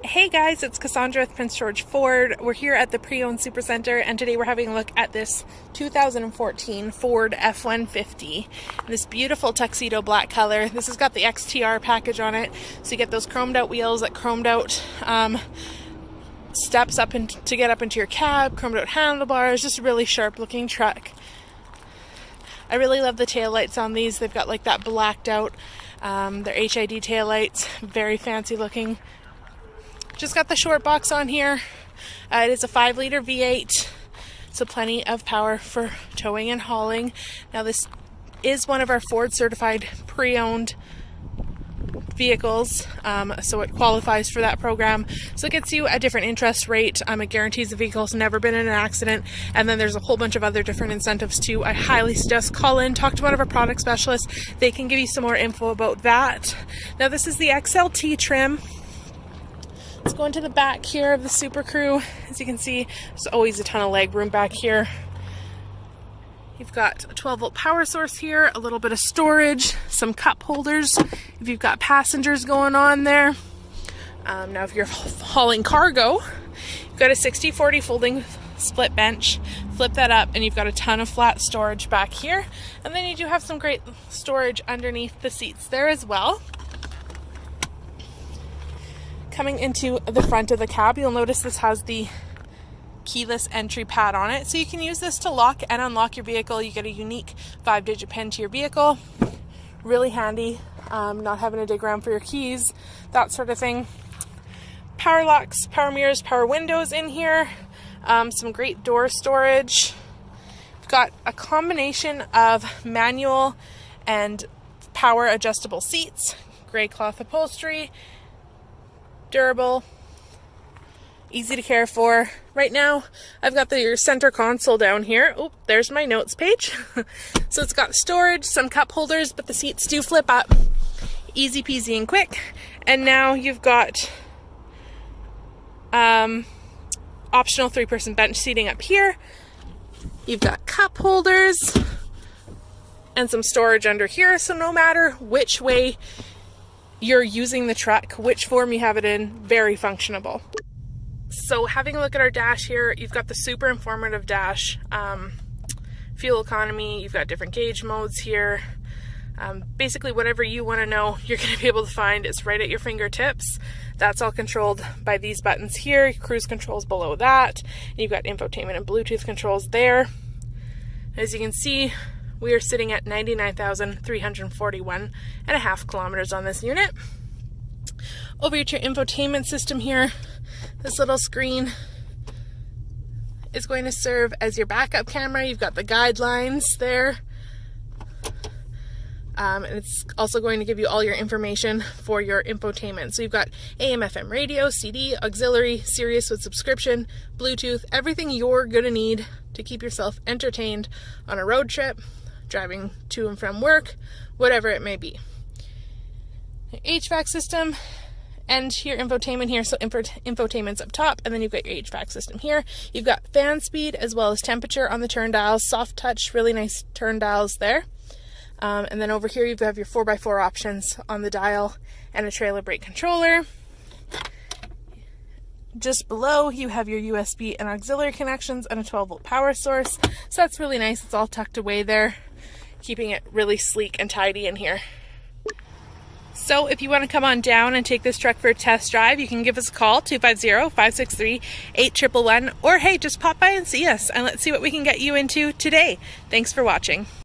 Hey guys, it's Cassandra with Prince George Ford. We're here at the Pre-Owned Supercenter, and today we're having a look at this 2014 Ford F-150. This beautiful tuxedo black color. This has got the XTR package on it, so you get those chromed out wheels, that chromed out steps up to get up into your cab, chromed out handlebars, just a really sharp looking truck. I really love the taillights on these. They've got like that blacked out, they're HID taillights, very fancy looking. Just got the short box on here. It is a 5-liter V8, so plenty of power for towing and hauling. Now this is one of our Ford certified pre-owned vehicles, so it qualifies for that program. So it gets you a different interest rate. It guarantees the vehicle's never been in an accident, and then there's a whole bunch of other different incentives too. I highly suggest call in, talk to one of our product specialists. They can give you some more info about that. Now this is the XLT trim. Let's go into the back here of the supercrew. As you can see, there's always a ton of leg room back here. You've got a 12-volt power source here, a little bit of storage, some cup holders if you've got passengers going on there. Now if you're hauling cargo, you've got a 60/40 folding split bench. Flip that up and you've got a ton of flat storage back here. And then you do have some great storage underneath the seats there as well. Coming into the front of the cab, you'll notice this has the keyless entry pad on it, so you can use this to lock and unlock your vehicle. You get a unique 5-digit pin to your vehicle. Really handy, not having to dig around for your keys, that sort of thing. Power locks, power mirrors, power windows in here. Some great door storage. We've got a combination of manual and power adjustable seats, gray cloth upholstery, durable, easy to care for. Right now, I've got your center console down here. Oh, there's my notes page. So it's got storage, some cup holders, but the seats do flip up. Easy peasy and quick. And now you've got optional 3-person bench seating up here. You've got cup holders and some storage under here. So no matter which way you're using the truck, which form you have it in, very functionable. So having a look at our dash here, you've got the super informative dash, fuel economy, you've got different gauge modes here. Basically whatever you want to know, you're going to be able to find. It's right at your fingertips. That's all controlled by these buttons here. Cruise controls below that. And you've got infotainment and Bluetooth controls there. As you can see, we are sitting at 99,341.5 kilometers on this unit. Over to your infotainment system here, this little screen is going to serve as your backup camera. You've got the guidelines there. And it's also going to give you all your information for your infotainment. So you've got AM, FM radio, CD, auxiliary, Sirius with subscription, Bluetooth, everything you're going to need to keep yourself entertained on a road trip, driving to and from work, whatever it may be. HVAC system and your infotainment here. So infotainment's up top, and then you've got your HVAC system here. You've got fan speed as well as temperature on the turn dials, soft touch, really nice turn dials there. And then over here you have your 4x4 options on the dial and a trailer brake controller. Just below you have your USB and auxiliary connections and a 12-volt power source. So that's really nice. It's all tucked away there, keeping it really sleek and tidy in here. So if you want to come on down and take this truck for a test drive, you can give us a call, 250-563-8111, or hey, just pop by and see us and let's see what we can get you into today. Thanks for watching.